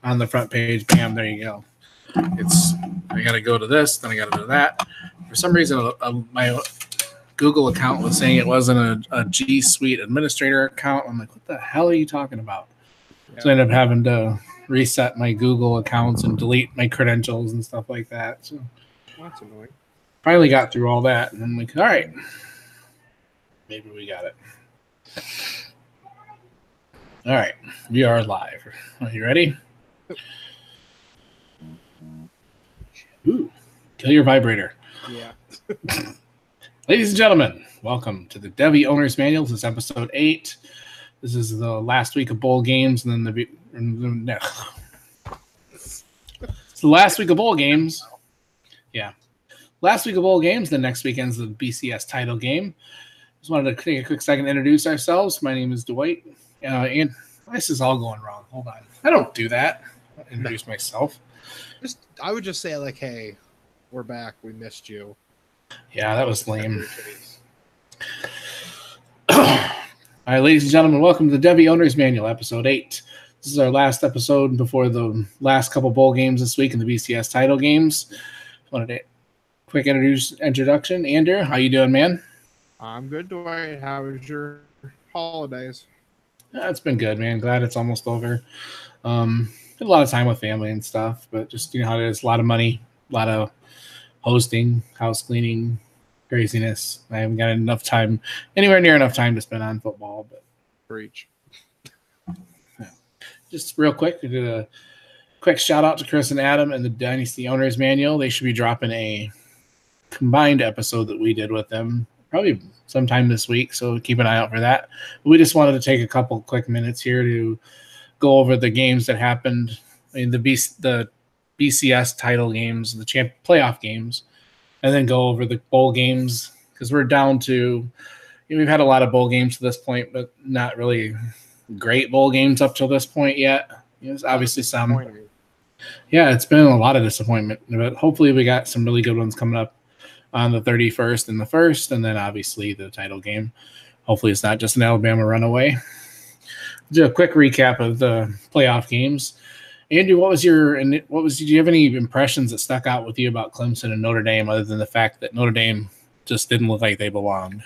on the front page. Bam, there you go. I got to go to this, then I got to do that. For some reason, my Google account was saying it wasn't a G Suite administrator account. I'm like, what the hell are you talking about? Yeah. So I ended up having to reset my Google accounts and delete my credentials and stuff like that. So that's annoying. Finally got through all that, and I'm like, all right, maybe we got it. All right, we are live. Are you ready? Ooh, kill your vibrator. Yeah. Ladies and gentlemen, welcome to the Devy Owner's Manual. This is episode 8. This is the last week of bowl games, and then it's the last week of bowl games. Yeah. Last week of bowl games, then next weekend's the BCS title game. Just wanted to take a quick second to introduce ourselves. My name is Dwight, and this is all going wrong. Hold on. I don't do that. Introduce myself. I would just say, like, hey, we're back. We missed you. Yeah, that was lame. All right, ladies and gentlemen, welcome to the Devy Owner's Manual, episode 8. This is our last episode before the last couple bowl games this week in the BCS title games. Wanted to quick introduction. Andrew, how you doing, man? I'm good, Dwight. How was your holidays? It's been good, man. Glad it's almost over. Had a lot of time with family and stuff, but just, you know how it is, a lot of money, a lot of hosting, house cleaning, craziness. I haven't got anywhere near enough time to spend on football. But preach. Yeah. Just real quick, we did a quick shout out to Chris and Adam and the Dynasty Owner's Manual. They should be dropping a combined episode that we did with them probably sometime this week, so keep an eye out for that. We just wanted to take a couple quick minutes here to go over the games that happened in the BCS title games, the playoff games, and then go over the bowl games, because we're down to, we've had a lot of bowl games to this point, but not really great bowl games up till this point yet. There's obviously some. Yeah, it's been a lot of disappointment, but hopefully we got some really good ones coming up on the 31st and the 1st, and then obviously the title game. Hopefully it's not just an Alabama runaway. Do a quick recap of the playoff games. Andrew, did you have any impressions that stuck out with you about Clemson and Notre Dame, other than the fact that Notre Dame just didn't look like they belonged?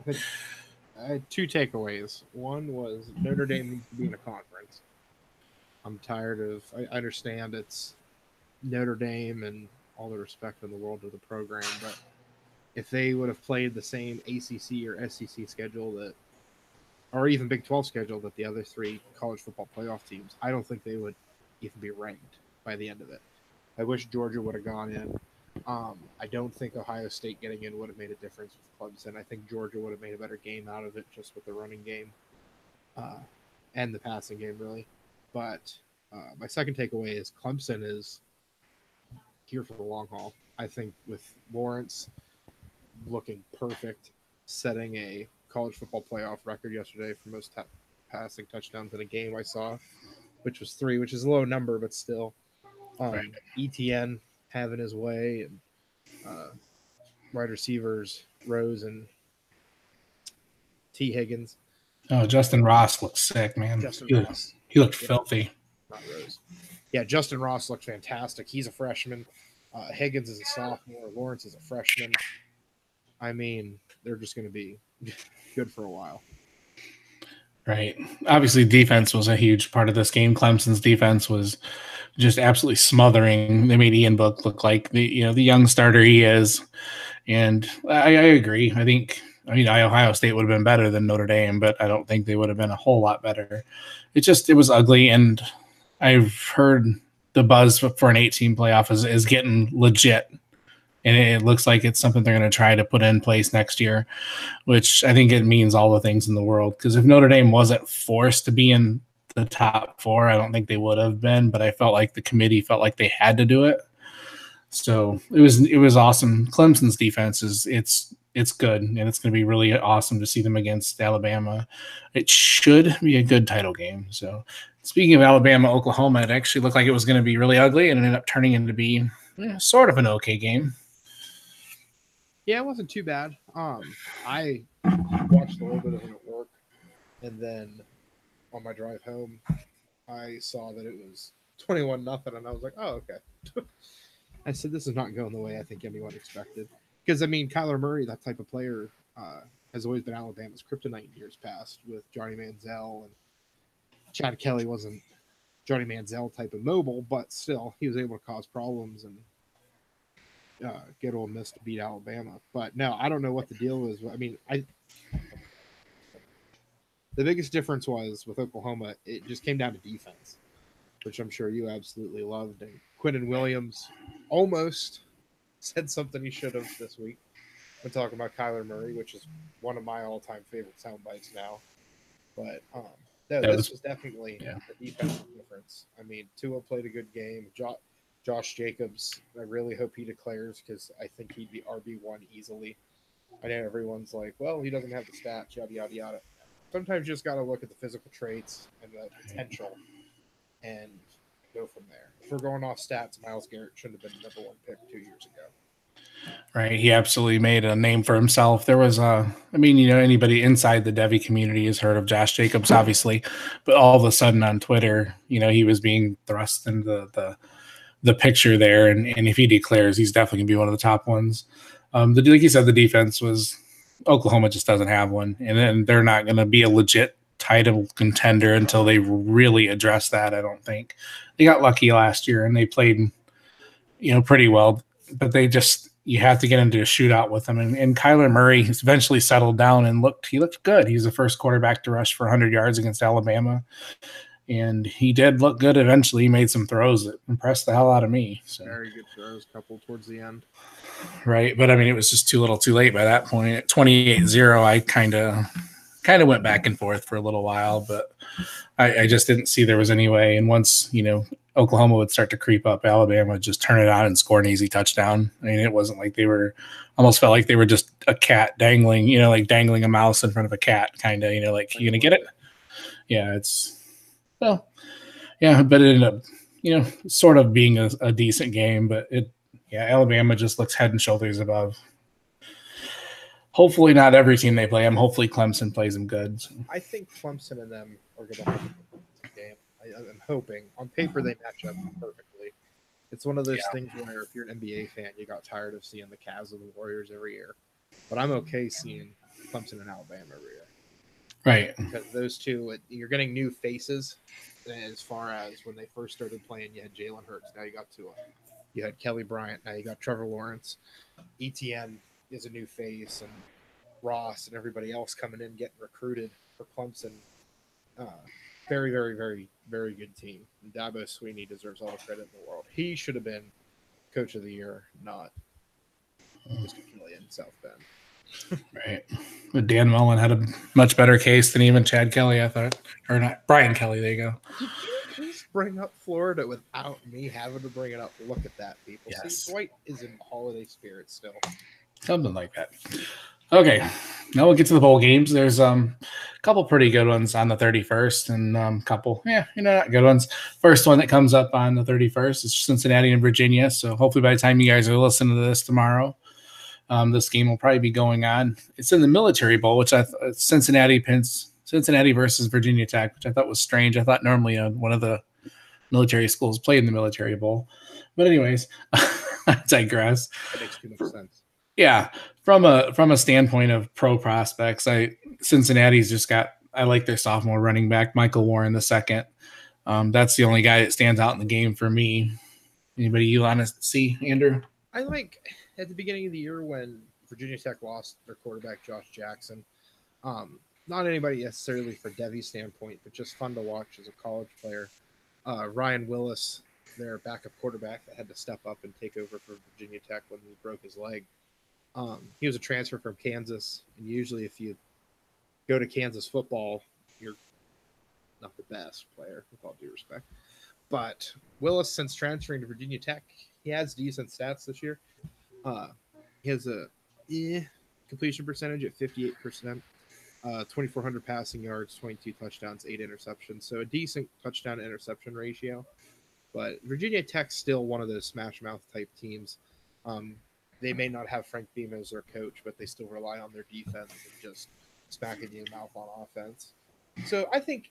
I had two takeaways. One was Notre Dame needs to be in a conference. I'm tired of, I understand it's Notre Dame and all the respect in the world to the program, but if they would have played the same ACC or SEC schedule or even Big 12 schedule that the other three college football playoff teams, I don't think they would even be ranked by the end of it. I wish Georgia would have gone in. I don't think Ohio State getting in would have made a difference with Clemson. I think Georgia would have made a better game out of it just with the running game and the passing game, really. But my second takeaway is Clemson is here for the long haul. I think with Lawrence looking perfect, setting a college football playoff record yesterday for most passing touchdowns in a game I saw, which was 3, which is a low number, but still. ETN having his way, and wide receivers Rose and T. Higgins. Oh, Justin Ross looks sick, man. He looked filthy. Not Rose. Yeah, Justin Ross looked fantastic. He's a freshman. Higgins is a sophomore. Lawrence is a freshman. I mean, they're just going to be good for a while. Right. Obviously, defense was a huge part of this game. Clemson's defense was just absolutely smothering. They made Ian Book look like the young starter he is. And I agree. I think Ohio State would have been better than Notre Dame, but I don't think they would have been a whole lot better. It was ugly, and I've heard the buzz for an 8-team playoff is getting legit. And it looks like it's something they're going to try to put in place next year, which I think it means all the things in the world. Because if Notre Dame wasn't forced to be in the top 4, I don't think they would have been. But I felt like the committee felt like they had to do it. So it was awesome. Clemson's defense it's good, and it's going to be really awesome to see them against Alabama. It should be a good title game. So speaking of Alabama, Oklahoma, it actually looked like it was going to be really ugly, and it ended up turning into be sort of an okay game. Yeah, it wasn't too bad. I watched a little bit of it at work, and then on my drive home, I saw that it was 21-0, and I was like, oh, okay. I said, this is not going the way I think anyone expected. Because, I mean, Kyler Murray, that type of player, has always been Alabama's kryptonite in years past with Johnny Manziel. And Chad Kelly wasn't Johnny Manziel type of mobile, but still, he was able to cause problems and get Ole Miss to beat Alabama. But no, I don't know what the deal is. I mean, the biggest difference was with Oklahoma, it just came down to defense, which I'm sure you absolutely loved. And Quinnen Williams almost said something he should have this week when talking about Kyler Murray, which is one of my all-time favorite sound bites now. But no, this was definitely a defensive difference. I mean, Tua played a good game. Josh Jacobs, I really hope he declares because I think he'd be RB1 easily. I know everyone's like, well, he doesn't have the stats, yada, yada, yada. Sometimes you just got to look at the physical traits and the potential and go from there. If we're going off stats, Myles Garrett shouldn't have been the #1 pick 2 years ago. Right. He absolutely made a name for himself. There was anybody inside the Devy community has heard of Josh Jacobs, obviously, but all of a sudden on Twitter, he was being thrust into the picture there. And if he declares, he's definitely going to be one of the top ones. Like you said, the defense was Oklahoma just doesn't have one. And then they're not going to be a legit title contender until they really address that, I don't think. They got lucky last year and they played, pretty well, but you have to get into a shootout with them. And Kyler Murray has eventually settled down and he looked good. He's the first quarterback to rush for 100 yards against Alabama. And he did look good eventually. He made some throws that impressed the hell out of me. So. Very good throws, couple towards the end. Right. But, I mean, it was just too little too late by that point. At 28-0, I kind of went back and forth for a little while. But I just didn't see there was any way. And once, Oklahoma would start to creep up, Alabama would just turn it on and score an easy touchdown. I mean, it wasn't like almost felt like they were just a cat dangling, like dangling a mouse in front of a cat, kind of, like, you going to get it? Yeah, but it ended up, sort of being a decent game. But Alabama just looks head and shoulders above. Hopefully not every team they play them. Hopefully Clemson plays them good. So. I think Clemson and them are going to have a game. I'm hoping. On paper, they match up perfectly. It's one of those things where if you're an NBA fan, you got tired of seeing the Cavs and the Warriors every year. But I'm okay seeing Clemson and Alabama every year. Right. Because those two, you're getting new faces as far as when they first started playing. You had Jalen Hurts. Now you got Tua. You had Kelly Bryant. Now you got Trevor Lawrence. ETN is a new face, and Ross and everybody else coming in getting recruited for Clemson. Very, very, very, very good team. And Dabo Swinney deserves all the credit in the world. He should have been Coach of the Year, not Mr. Kelly in South Bend. Right. But Dan Mullen had a much better case than even Chad Kelly, I thought. Or not. Brian Kelly, there you go. Did you just bring up Florida without me having to bring it up? Look at that, people. Yes. See, Dwight is in holiday spirit still. Something like that. Okay, now we'll get to the bowl games. There's a couple pretty good ones on the 31st and a couple, not good ones. First one that comes up on the 31st is Cincinnati and Virginia. So hopefully by the time you guys are listening to this tomorrow, this game will probably be going on. It's in the Military Bowl, which Cincinnati versus Virginia Tech, which I thought was strange. I thought normally one of the military schools played in the Military Bowl. But anyways, I digress. That makes too much sense. Yeah, from a standpoint of pro prospects, Cincinnati's just I like their sophomore running back, Michael Warren II. That's the only guy that stands out in the game for me. Anybody you want to see, Andrew? I like at the beginning of the year when Virginia Tech lost their quarterback, Josh Jackson. Not anybody necessarily for Devy's standpoint, but just fun to watch as a college player. Ryan Willis, their backup quarterback that had to step up and take over for Virginia Tech when he broke his leg. He was a transfer from Kansas, and usually if you go to Kansas football, you're not the best player, with all due respect. But Willis, since transferring to Virginia Tech, he has decent stats this year. He has a completion percentage at 58%, 2,400 passing yards, 22 touchdowns, 8 interceptions. So a decent touchdown-interception ratio. But Virginia Tech's still one of those smash-mouth type teams. They may not have Frank Beam as their coach, but they still rely on their defense and just smacking you in the mouth on offense. So I think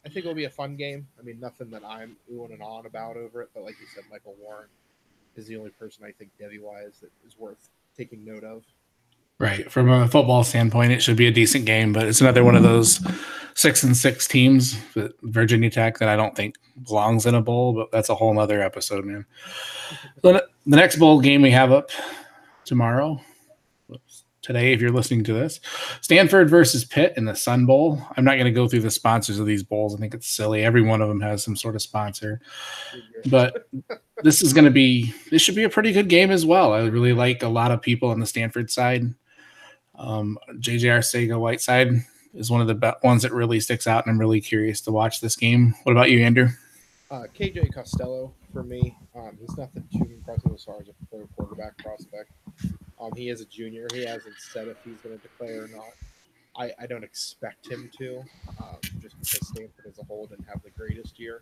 I think it'll be a fun game. I mean, nothing that I'm oohing and on about over it, but like you said, Michael Warren is the only person I think Devy wise that is worth taking note of. Right. From a football standpoint, it should be a decent game, but it's another one of those 6-6 teams, Virginia Tech, that I don't think belongs in a bowl, but that's a whole nother episode, man. The next bowl game we have up tomorrow, today, if you're listening to this, Stanford versus Pitt in the Sun Bowl. I'm not going to go through the sponsors of these bowls. I think it's silly. Every one of them has some sort of sponsor. But this should be a pretty good game as well. I really like a lot of people on the Stanford side. JJ Arcega-Whiteside is one of the ones that really sticks out, and I'm really curious to watch this game. What about you, Andrew? KJ Costello for me. He's nothing too impressive as far as a pro quarterback prospect. He is a junior. He hasn't said if he's going to declare or not. I don't expect him to, just because Stanford as a whole didn't have the greatest year.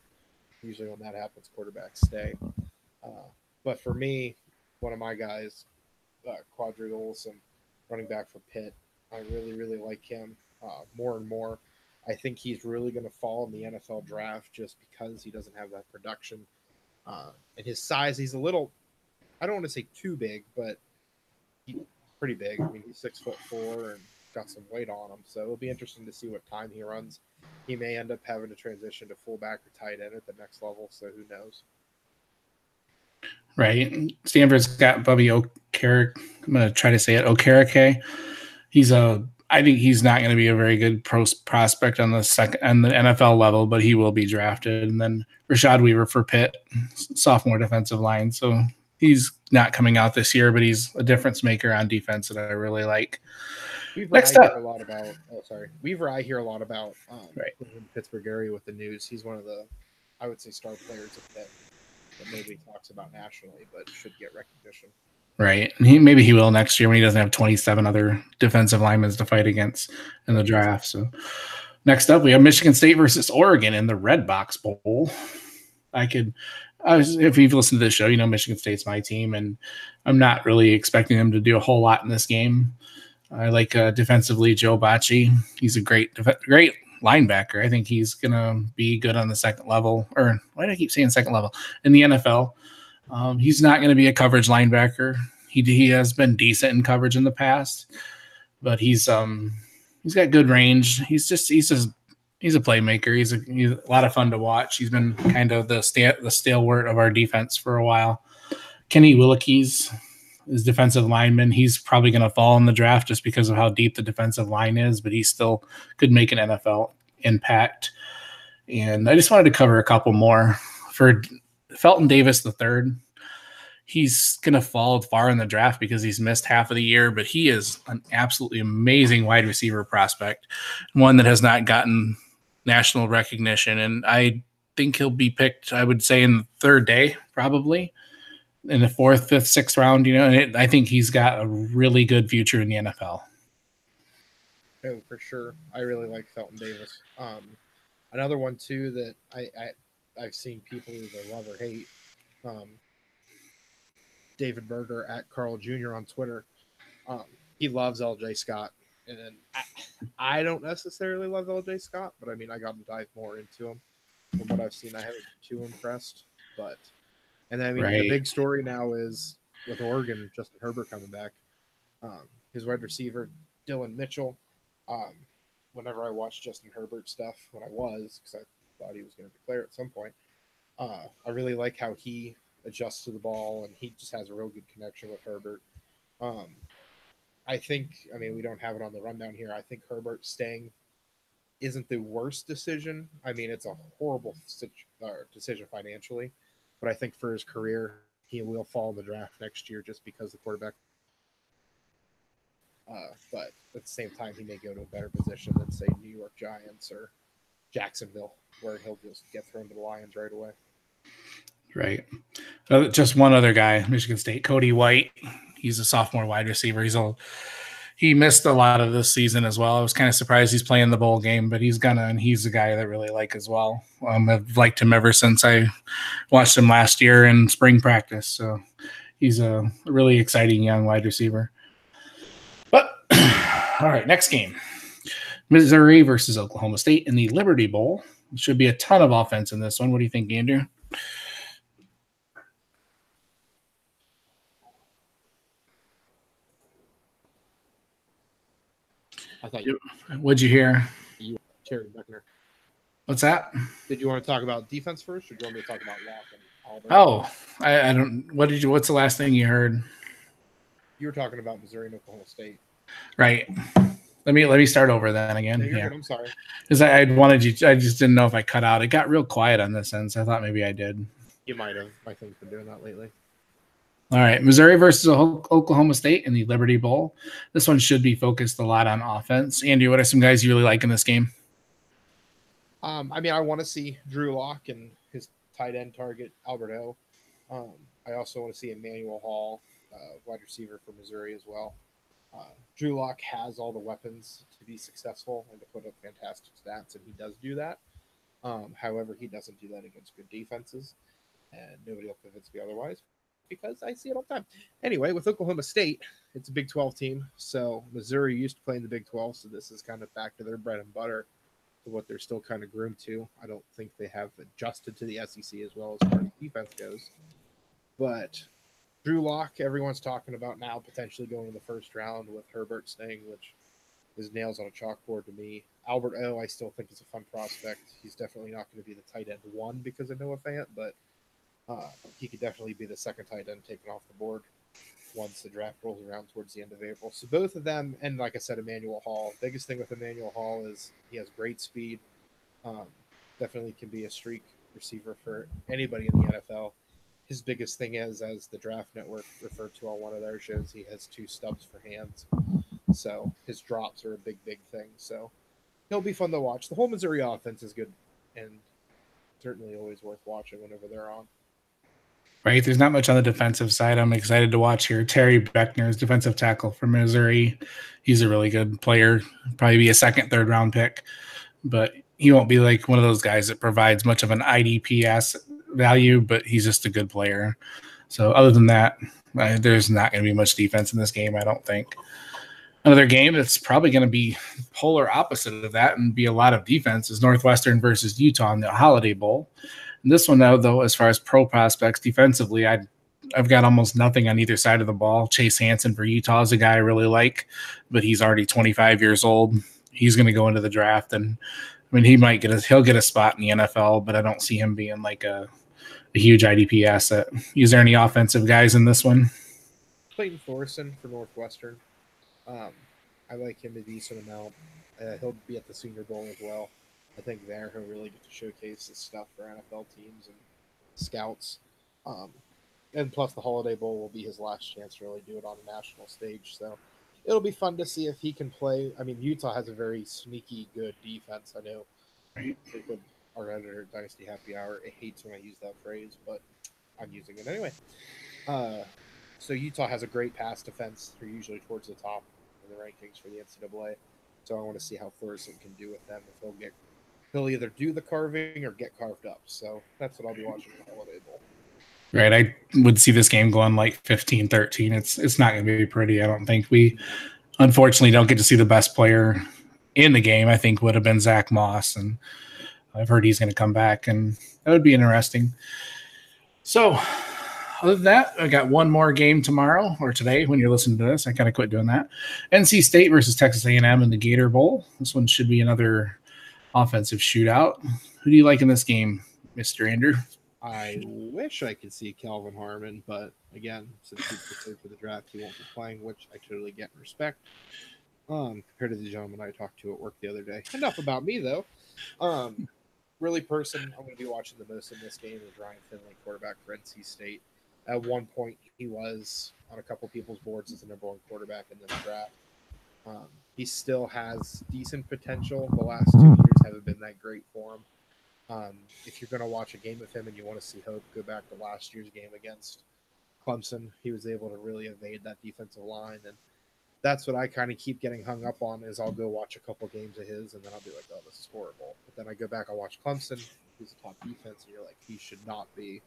Usually when that happens, quarterbacks stay. But for me, one of my guys, Quadri Olson, running back for Pitt, I really, really like him more and more. I think he's really going to fall in the NFL draft just because he doesn't have that production. And his size, he's a little, I don't want to say too big, but he's pretty big. I mean, he's 6'4" and got some weight on him. So it'll be interesting to see what time he runs. He may end up having to transition to fullback or tight end at the next level. So who knows? Right. Stanford's got Bubby Okereke. I'm going to try to say it. Okereke. I think he's not going to be a very good prospect on the NFL level, but he will be drafted. And then Rashad Weaver for Pitt, sophomore defensive line. So he's not coming out this year, but he's a difference maker on defense that I really like. Weaver, I hear a lot about. Right. In the Pittsburgh area with the news. He's one of the, I would say, star players of Pitt that nobody talks about nationally, but should get recognition. Right. And maybe he will next year when he doesn't have 27 other defensive linemen to fight against in the draft. So next up, we have Michigan State versus Oregon in the Red Box Bowl. If you've listened to this show, you know Michigan State's my team, and I'm not really expecting them to do a whole lot in this game. I like defensively Joe Bacci. He's a great linebacker. I think he's going to be good on the second level. Or why do I keep saying second level? In the NFL. He's not going to be a coverage linebacker. He has been decent in coverage in the past, but he's got good range. He's a playmaker. He's a lot of fun to watch. He's been kind of the stalwart of our defense for a while. Kenny Willekes is defensive lineman. He's probably going to fall in the draft just because of how deep the defensive line is, but he still could make an NFL impact. And I just wanted to cover a couple more. For Felton Davis III, he's going to fall far in the draft because he's missed half of the year, but he is an absolutely amazing wide receiver prospect, one that has not gotten national recognition. And I think he'll be picked, I would say, in the third day, probably in the fourth, fifth, sixth round. I think he's got a really good future in the NFL. Oh, for sure. I really like Felton Davis. Another one too that I've seen people either love or hate. David Berger at Carl Jr. on Twitter. He loves LJ Scott. And I don't necessarily love LJ Scott, but I mean, I got to dive more into him. From what I've seen, I haven't been too impressed. And then, The big story now is with Oregon, Justin Herbert coming back. His wide receiver, Dylan Mitchell. Whenever I watched Justin Herbert stuff, because I thought he was going to declare at some point, I really like how he adjusts to the ball, and he just has a real good connection with Herbert. I think, we don't have it on the rundown here. I think Herbert staying isn't the worst decision. It's a horrible decision financially, but I think for his career, he will fall in the draft next year just because the quarterback. But at the same time, he may go to a better position than, say, New York Giants or Jacksonville, where he'll just get thrown to the Lions right away. Right. Just one other guy, Michigan State, Cody White. He's a sophomore wide receiver. He missed a lot of this season as well. I was kind of surprised he's playing the bowl game, but he's a guy that I really like as well. I've liked him ever since I watched him last year in spring practice. So he's a really exciting young wide receiver. But all right, next game. Missouri versus Oklahoma State in the Liberty Bowl. Should be a ton of offense in this one. What do you think, Andrew? I thought What'd you hear? you Terry Beckner. What's that? Did you want to talk about defense first, or do you want me to talk about Locke and Auburn? Oh, I don't. What's the last thing you heard? You were talking about Missouri and Oklahoma State. Right. Let me start over then again. No, you're good. I'm sorry. Because I wanted you. I just didn't know if I cut out. It got real quiet on this end, so I thought maybe I did. You might have. My thing's been doing that lately. All right, Missouri versus Oklahoma State in the Liberty Bowl. This one should be focused a lot on offense. Andy, what are some guys you really like in this game? I mean, I want to see Drew Lock and his tight end target, Albert O. I also want to see Emmanuel Hall, wide receiver for Missouri as well. Drew Lock has all the weapons to be successful and to put up fantastic stats, and he does do that. However, he doesn't do that against good defenses, and nobody will convince me otherwise because I see it all the time. Anyway, with Oklahoma State, it's a Big 12 team, so Missouri used to play in the Big 12, so this is kind of back to their bread and butter, to what they're still kind of groomed to. I don't think they have adjusted to the SEC as well as far as defense goes. But Drew Lock, everyone's talking about now potentially going in the first round with Herbert staying, which is nails on a chalkboard to me. Albert O, I still think is a fun prospect. He's definitely not going to be the tight end one because of Noah Fant, but he could definitely be the second tight end taken off the board once the draft rolls around towards the end of April. So both of them, and like I said, Emmanuel Hall. Biggest thing with Emmanuel Hall is he has great speed. Definitely can be a streak receiver for anybody in the NFL. His biggest thing is, as the Draft Network referred to on one of their shows, he has 2 stubs for hands. So his drops are a big, big thing. So he'll be fun to watch. The whole Missouri offense is good and certainly always worth watching whenever they're on. Right. There's not much on the defensive side. I'm excited to watch here. Terry Beckner's defensive tackle for Missouri. He's a really good player. Probably be a second, third round pick, but he won't be like one of those guys that provides much of an IDPS value, but he's just a good player. So other than that, there's not going to be much defense in this game, I don't think. Another game that's probably going to be polar opposite of that and be a lot of defense is Northwestern versus Utah in the Holiday Bowl. And this one, though, as far as pro prospects defensively, I've got almost nothing on either side of the ball. Chase Hansen for Utah is a guy I really like, but he's already 25 years old. He's going to go into the draft, and I mean he'll get a spot in the NFL, but I don't see him being like a huge IDP asset. Is there any offensive guys in this one? Clayton Thorson for Northwestern. I like him a decent amount. He'll be at the Senior Bowl as well. I think there he'll really get to showcase his stuff for NFL teams and scouts. And plus the Holiday Bowl will be his last chance to really do it on a national stage. So it'll be fun to see if he can play. I mean, Utah has a very sneaky good defense. I know our editor at Dynasty Happy Hour hates when I use that phrase, but I'm using it anyway. So Utah has a great pass defense. They're usually towards the top in the rankings for the NCAA. So I want to see how Thorson can do with them. If he'll either do the carving or get carved up. So that's what I'll be watching in the Holiday Bowl. Right. I would see this game going like 15-13. It's not going to be pretty. I don't think. We unfortunately don't get to see the best player in the game. I think would have been Zach Moss, and I've heard he's going to come back, and that would be interesting. So other than that, I got one more game tomorrow or today when you're listening to this. I kind of quit doing that. NC State versus Texas A&M in the Gator Bowl. This one should be another offensive shootout. Who do you like in this game, Mr. Andrew? I wish I could see Calvin Harmon, but again, since he's prepared for the draft, he won't be playing, which I totally get and respect. Compared to the gentleman I talked to at work the other day. Enough about me, though. Really, person I'm going to be watching the most in this game is Ryan Finley, quarterback for NC State. At one point, he was on a couple people's boards as the number 1 quarterback in this draft. He still has decent potential. The last 2 years haven't been that great for him. If you're going to watch a game of him and you want to see hope, go back to last year's game against Clemson. He was able to really evade that defensive line, and that's what I kind of keep getting hung up on is I'll go watch a couple games of his, and then I'll be like, oh, this is horrible. But then I go back, I watch Clemson, who's a top defense, and you're like, he should not be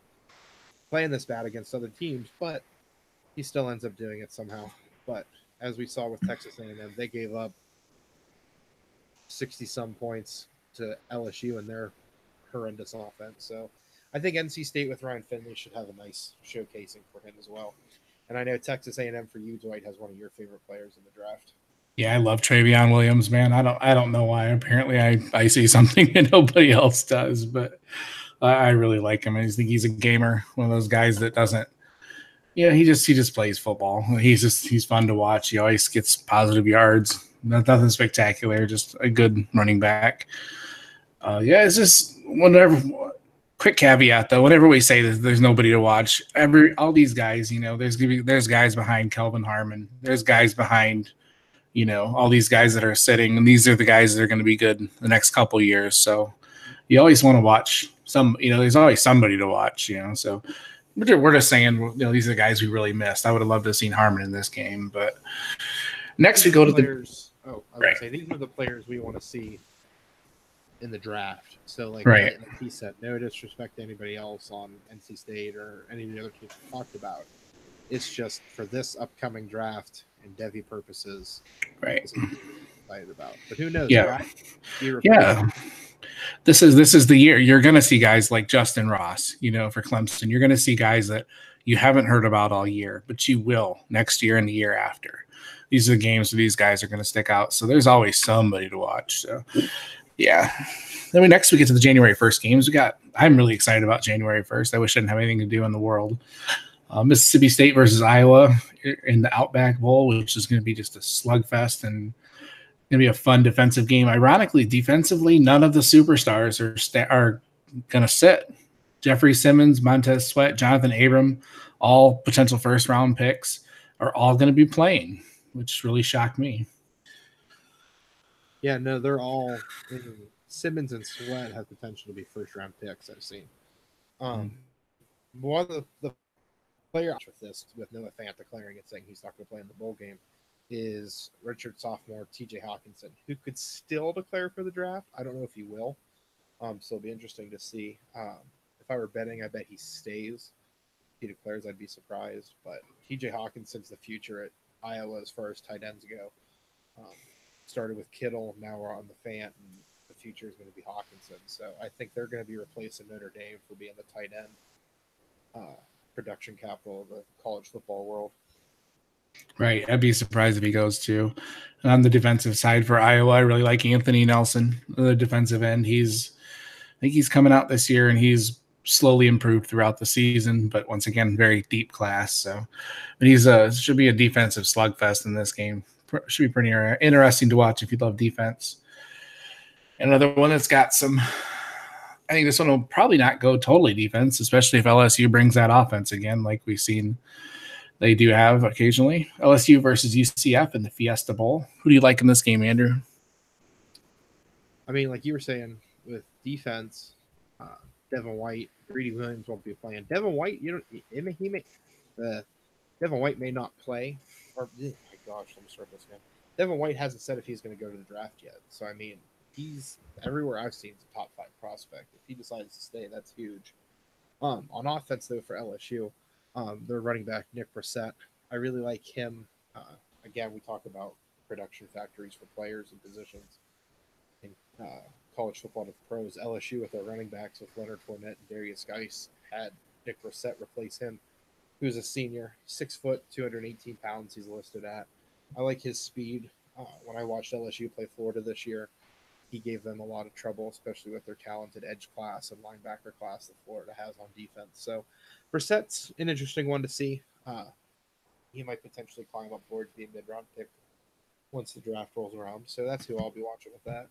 playing this bad against other teams, but he still ends up doing it somehow. But as we saw with Texas A&M, they gave up 60-some points to LSU in their horrendous offense. So I think NC State with Ryan Finley should have a nice showcasing for him as well. And I know Texas A&M for you, Dwight, has one of your favorite players in the draft. Yeah, I love Travion Williams, man. I don't know why. Apparently, I see something that nobody else does, but I really like him. I just think he's a gamer, one of those guys that doesn't. Yeah, he just plays football. He's fun to watch. He always gets positive yards. Nothing spectacular, just a good running back. Yeah, it's just whenever. Quick caveat though, whenever we say this, there's nobody to watch. All these guys, there's guys behind Kelvin Harmon. There's guys behind, all these guys that are sitting, and these are the guys that are going to be good the next couple years. So you always want to watch some. There's always somebody to watch. So we're just saying, these are the guys we really missed. I would have loved to have seen Harmon in this game, but next we go to players. I was going to say these are the players we want to see in the draft. So like he said, no disrespect to anybody else on NC State or any of the other teams we talked about. It's just for this upcoming draft and Devy purposes, right? Excited about, but who knows? Yeah, This is the year you're going to see guys like Justin Ross, for Clemson. You're going to see guys that you haven't heard about all year, but you will next year and the year after. These are the games where these guys are going to stick out. So there's always somebody to watch. So, yeah. Then next we get to the January 1st games. I'm really excited about January 1st. I wish I didn't have anything to do in the world. Mississippi State versus Iowa in the Outback Bowl, which is going to be just a slugfest and going to be a fun defensive game. Ironically, defensively, none of the superstars are going to sit. Jeffrey Simmons, Montez Sweat, Jonathan Abram, all potential first-round picks, are all going to be playing, which really shocked me. Yeah, no, they're all Simmons and Sweat have potential to be first-round picks. I've seen. One of the player with Noah Fant declaring and saying he's not going to play in the bowl game is redshirt sophomore TJ Hawkinson, who could still declare for the draft. I don't know if he will. So it'll be interesting to see. If I were betting, I bet he stays. If he declares, I'd be surprised. But TJ Hawkinson's the future at Iowa as far as tight ends go. Started with Kittle, now we're on the Fant, and the future is going to be Hawkinson. So I think they're going to be replacing Notre Dame for being the tight end production capital of the college football world. Right. I'd be surprised if he goes to. And on the defensive side for Iowa, I really like Anthony Nelson, the defensive end. I think he's coming out this year, and he's slowly improved throughout the season, but once again, very deep class. So, but he's should be a defensive slugfest in this game. Should be pretty interesting to watch if you love defense. Another one that's got some. I think this one will probably not go totally defense, especially if LSU brings that offense again, like we've seen they do have occasionally. LSU versus UCF in the Fiesta Bowl. Who do you like in this game, Andrew? I mean, like you were saying, with defense, Devin White, Greedy Williams won't be playing. Devin White, Devin White may not play. Or, oh my gosh, let me start this again. Devin White hasn't said if he's going to go to the draft yet. So, I mean, he's everywhere I've seen is a top 5 prospect. If he decides to stay, that's huge. On offense, though, for LSU, their running back, Nick Brissett, I really like him. Again, we talk about production factories for players and positions in college football to the pros. LSU with their running backs with Leonard Fournette and Darius Geis had Nick Brissett replace him, who's a senior, 6 foot, 218 pounds he's listed at. I like his speed. When I watched LSU play Florida this year, he gave them a lot of trouble, especially with their talented edge class and linebacker class that Florida has on defense. So Brissett's an interesting one to see. He might potentially climb up towards being a mid-round pick once the draft rolls around. So that's who I'll be watching with that.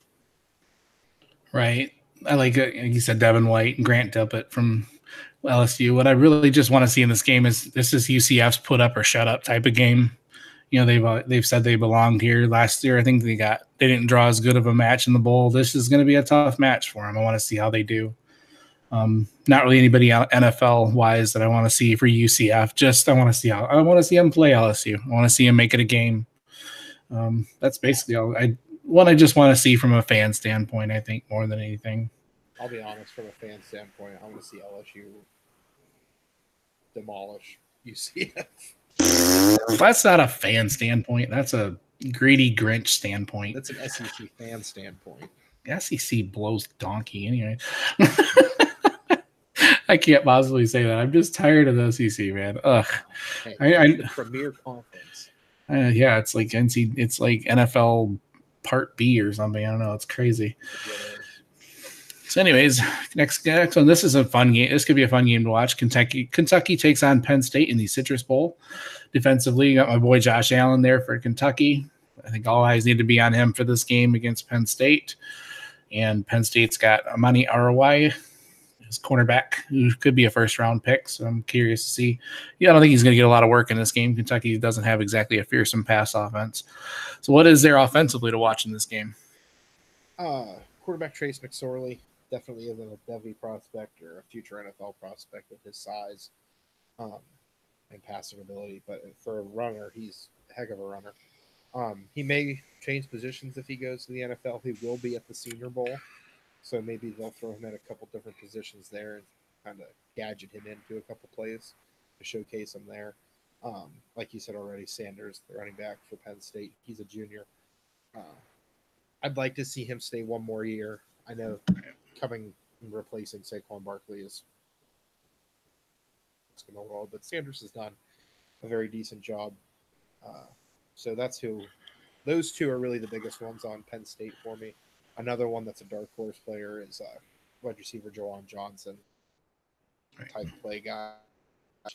Right. I like it. You said Devin White and Grant Delpit from LSU. What I really just want to see in this game is this is UCF's put up or shut up type of game. They've said they belonged here last year. I think they didn't draw as good of a match in the bowl. This is going to be a tough match for them. I want to see how they do. Not really anybody NFL wise that I want to see for UCF. Just I want to see them play LSU. I want to see them make it a game. That's basically all. I just want to see from a fan standpoint, I think, more than anything. I'll be honest, from a fan standpoint, I want to see LSU demolish UCF. That's not a fan standpoint. That's a greedy Grinch standpoint. That's an SEC fan standpoint. SEC blows donkey anyway. I can't possibly say that. I'm just tired of the SEC, man. Ugh. Hey, I the premier conference. yeah, it's like it's like NFL Part B or something. I don't know. It's crazy. So, anyways, next one. This is a fun game. This could be a fun game to watch. Kentucky takes on Penn State in the Citrus Bowl. Defensively, you got my boy Josh Allen there for Kentucky. I think all eyes need to be on him for this game against Penn State. And Penn State's got Amani ROI, his cornerback, who could be a first-round pick. So I'm curious to see. Yeah, I don't think he's going to get a lot of work in this game. Kentucky doesn't have exactly a fearsome pass offense. So what is there offensively to watch in this game? Quarterback Trace McSorley definitely isn't a Devy prospect or a future NFL prospect with his size and passing ability. But for a runner, he's a heck of a runner. He may change positions if he goes to the NFL. He will be at the Senior Bowl. So maybe they'll throw him in a couple different positions there and kind of gadget him into a couple plays to showcase him there. Like you said already, Sanders, the running back for Penn State, he's a junior. I'd like to see him stay one more year. I know coming and replacing Saquon Barkley is going to roll, but Sanders has done a very decent job. So those two are really the biggest ones on Penn State for me. Another one that's a dark horse player is wide receiver Jawan Johnson, type play guy.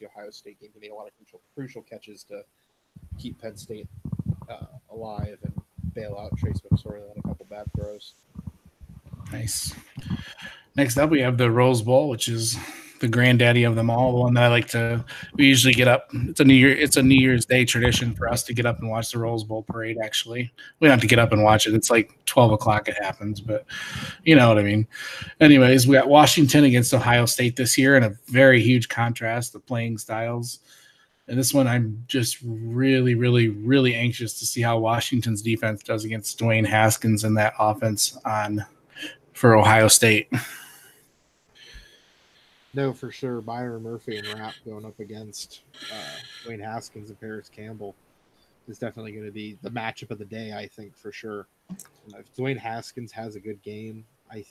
The Ohio State game, he made a lot of crucial catches to keep Penn State alive and bail out Trace McSorley on a couple bad throws. Nice. Next up, we have the Rose Bowl, which is the granddaddy of them all. The one that I like to. We usually get up. It's a New Year's Day tradition for us to get up and watch the Rose Bowl parade. Actually, we don't have to get up and watch it. It's like 12 o'clock. It happens, but you know what I mean. Anyways, we got Washington against Ohio State this year, and a very huge contrast the playing styles. And this one, I'm just really, really, really anxious to see how Washington's defense does against Dwayne Haskins and that offense for Ohio State. No, for sure. Byron Murphy and Rapp going up against Dwayne Haskins and Paris Campbell is definitely going to be the matchup of the day, I think, for sure. If Dwayne Haskins has a good game, it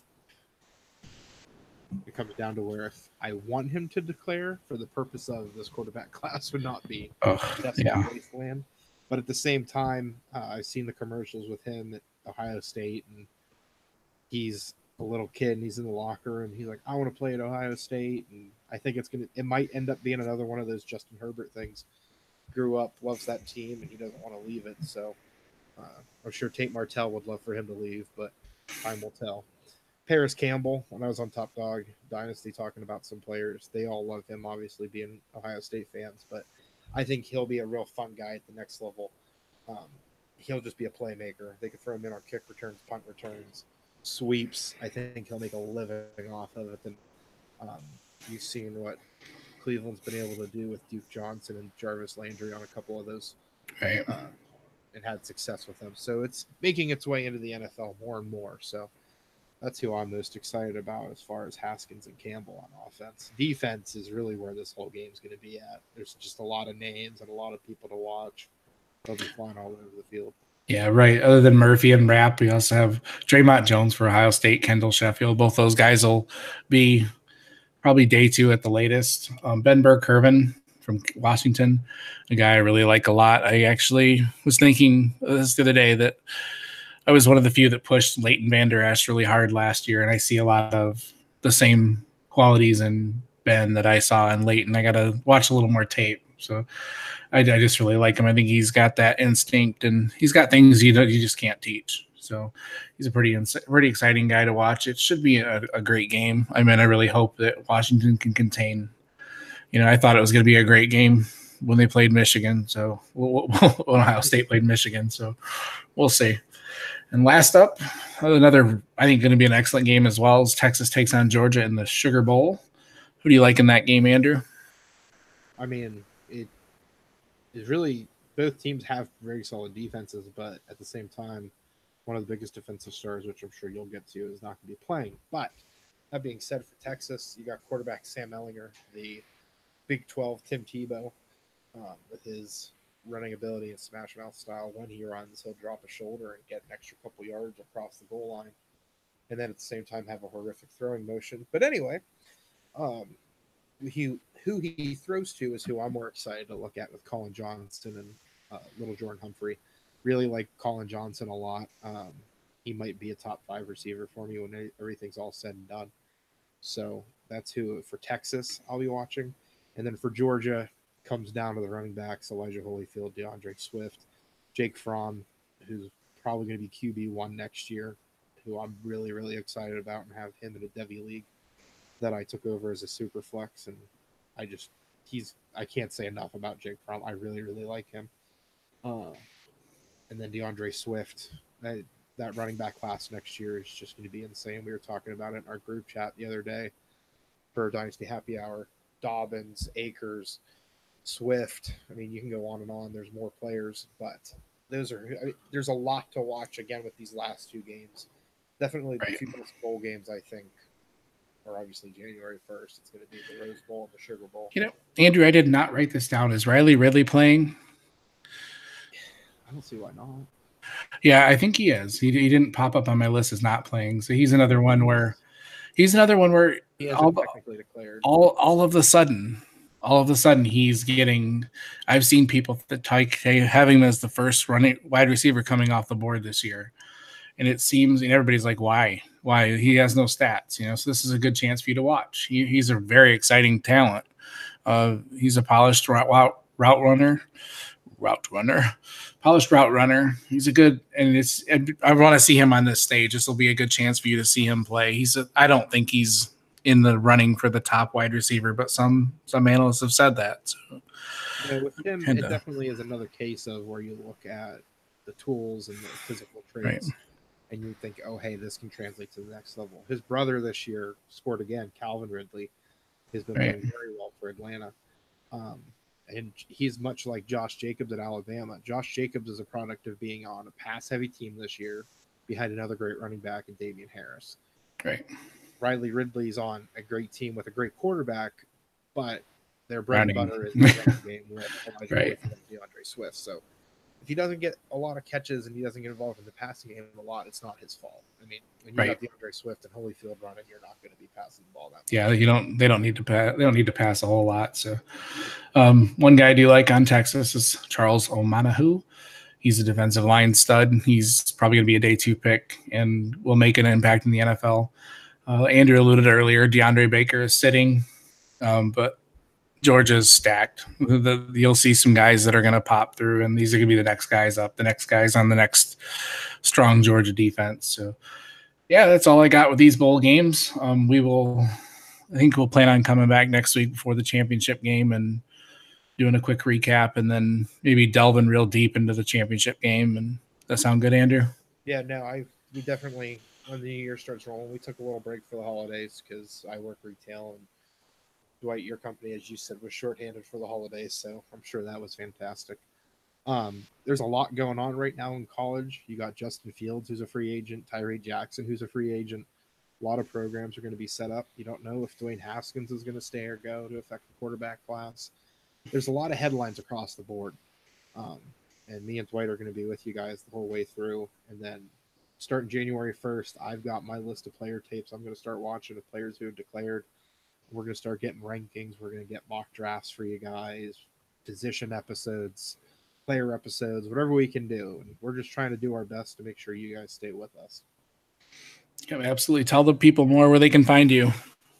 comes down to where if I want him to declare for the purpose of this quarterback class would not be wasteland. But at the same time, I've seen the commercials with him at Ohio State, and he's a little kid and he's in the locker room. He's like, I want to play at Ohio State. And I think it might end up being another one of those Justin Herbert things. Grew up, loves that team, and he doesn't want to leave it. So I'm sure Tate Martell would love for him to leave, but time will tell. Paris Campbell, when I was on Top Dog Dynasty talking about some players, they all love him, obviously being Ohio State fans, but I think he'll be a real fun guy at the next level. He'll just be a playmaker. They could throw him in on kick returns, punt returns, sweeps. I think he'll make a living off of it. And you've seen what Cleveland's been able to do with Duke Johnson and Jarvis Landry on a couple of those, right. And had success with them. So it's making its way into the NFL more and more. So that's who I'm most excited about as far as Haskins and Campbell on offense. Defense is really where this whole game is going to be at. There's just a lot of names and a lot of people to watch. They'll be flying all over the field. Yeah, right. Other than Murphy and Rapp, we also have Draymond Jones for Ohio State, Kendall Sheffield. Both those guys will be probably day 2 at the latest. Ben Burke-Kirven from Washington, a guy I really like a lot. I actually was thinking this the other day that I was one of the few that pushed Leighton Vander Esch really hard last year, and I see a lot of the same qualities in Ben that I saw in Leighton. I got to watch a little more tape. So I just really like him. I think he's got that instinct, and he's got things you just can't teach. So he's a pretty exciting guy to watch. It should be a great game. I mean, I really hope that Washington can contain. I thought it was going to be a great game when they played Michigan. So when Ohio State played Michigan. So we'll see. And last up, another I think going to be an excellent game as well as Texas takes on Georgia in the Sugar Bowl. Who do you like in that game, Andrew? I mean, it is really both teams have very solid defenses, but at the same time, one of the biggest defensive stars, which I'm sure you'll get to, is not going to be playing. But that being said, for Texas, you got quarterback Sam Ehlinger, the Big 12 Tim Tebow, with his running ability and smash mouth style. When he runs, he'll drop a shoulder and get an extra couple yards across the goal line. and then at the same time have a horrific throwing motion. But anyway, who he throws to is who I'm more excited to look at with Colin Johnson and Little Jordan Humphrey. Really like Colin Johnson a lot. He might be a top 5 receiver for me when everything's all said and done. So that's who for Texas I'll be watching. And then for Georgia, comes down to the running backs, Elijah Holyfield, DeAndre Swift, Jake Fromm, who's probably going to be QB1 next year, who I'm really, really excited about and have him in a Devy league that I took over as a super flex. And I can't say enough about Jake Fromm. I really, really like him. And then DeAndre Swift, that running back class next year is just going to be insane. We were talking about it in our group chat the other day for Dynasty Happy Hour. Dobbins, Akers, Swift. I mean, you can go on and on. There's more players, but there's a lot to watch again with these last 2 games. Definitely the 2 best bowl games, I think, are obviously January 1st. It's going to be the Rose Bowl and the Sugar Bowl. Andrew, I did not write this down. Is Riley Ridley playing? I don't see why not. Yeah, I think he is. He didn't pop up on my list as not playing. So he's another one where he hasn't technically declared. All of a sudden he's getting. I've seen people that having him as the first running wide receiver coming off the board this year, and it seems and everybody's like, why? He has no stats, So this is a good chance for you to watch. He's a very exciting talent. He's a polished route runner. He's a good, and I want to see him on this stage. This will be a good chance for you to see him play. I don't think he's in the running for the top wide receiver, but some analysts have said that. So with him, it definitely is another case of where you look at the tools and the physical traits, and you think, oh, hey, this can translate to the next level. His brother this year scored again, Calvin Ridley, has been playing very well for Atlanta. And he's much like Josh Jacobs at Alabama. Josh Jacobs is a product of being on a pass-heavy team this year behind another great running back in Damian Harris. Right. Riley Ridley's on a great team with a great quarterback, but their bread and butter is the running game with Elijah Wood and DeAndre Swift. So if he doesn't get a lot of catches and he doesn't get involved in the passing game a lot, it's not his fault. I mean, when you have DeAndre Swift and Holyfield running, you're not going to be passing the ball that much. Yeah, they don't need to pass. They don't need to pass a whole lot. So, one guy I do like on Texas is Charles Omanahu. He's a defensive line stud. He's probably going to be a day 2 pick and will make an impact in the NFL. Andrew alluded earlier, DeAndre Baker is sitting, but Georgia's stacked. You'll see some guys that are going to pop through, and these are going to be the next guys up, the next guys on the next strong Georgia defense. So, yeah, that's all I got with these bowl games. I think we'll plan on coming back next week before the championship game and doing a quick recap, and then maybe delving real deep into the championship game. And does that sound good, Andrew? Yeah, no, we definitely, when the new year starts rolling, we took a little break for the holidays because I work retail, and Dwight, your company, as you said, was shorthanded for the holidays, so I'm sure that was fantastic. There's a lot going on right now in college. You got Justin Fields, who's a free agent, Tyree Jackson, who's a free agent. A lot of programs are going to be set up. You don't know if Dwayne Haskins is going to stay or go to affect the quarterback class. There's a lot of headlines across the board. And me and Dwight are going to be with you guys the whole way through. And then starting January 1st, I've got my list of player tapes I'm going to start watching of players who have declared. We're going to start getting rankings. We're going to get mock drafts for you guys, position episodes, player episodes, whatever we can do. And we're just trying to do our best to make sure you guys stay with us. Yeah, absolutely. Tell the people more where they can find you.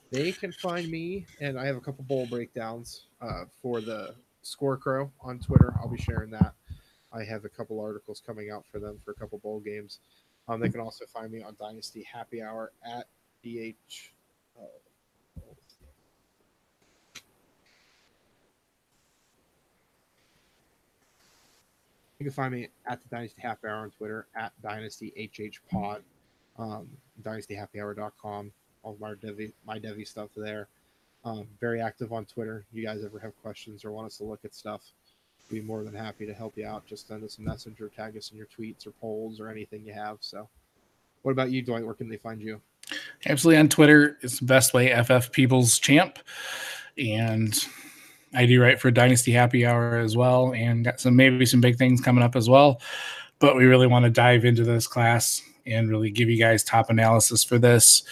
They can find me, and I have a couple bowl breakdowns for the Scorecrow on Twitter. I'll be sharing that. I have a couple articles coming out for them for a couple bowl games. They can also find me on Dynasty Happy Hour at DH. You can find me at the Dynasty Happy Hour on Twitter, at DynastyHHPod, DynastyHappyHour.com. All of my Devy stuff there. Very active on Twitter. You guys ever have questions or want us to look at stuff, be more than happy to help you out. Just send us a message or tag us in your tweets or polls or anything you have. So what about you, Dwight? Where can they find you? Absolutely. On Twitter is the best way, FF People's Champ. And I do write for Dynasty Happy Hour as well, and got maybe some big things coming up as well. But we really want to dive into this class and really give you guys top analysis for this.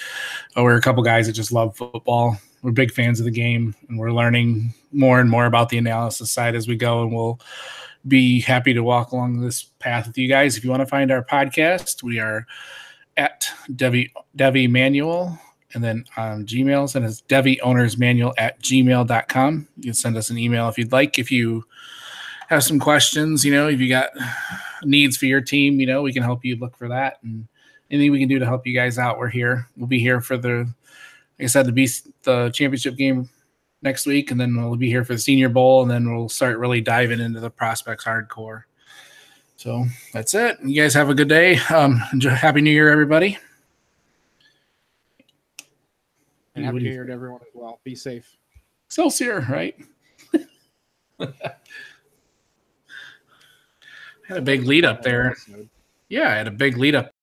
We're a couple guys that just love football. We're big fans of the game, and we're learning more and more about the analysis side as we go, and we'll be happy to walk along this path with you guys. If you want to find our podcast, we are at Devy Manual, and then on Gmails, and it's DevyOwnersManual@gmail.com. You can send us an email if you'd like. If you have some questions, if you got needs for your team, we can help you look for that, and anything we can do to help you guys out, we're here. We'll be here for like I said, the championship game next week, and then we'll be here for the Senior Bowl, and then we'll start really diving into the prospects hardcore. So that's it. You guys have a good day. Happy New Year, everybody. And Happy New Year to everyone as well. Be safe. Excelsior, right? Had a big lead up there. Yeah, I had a big lead up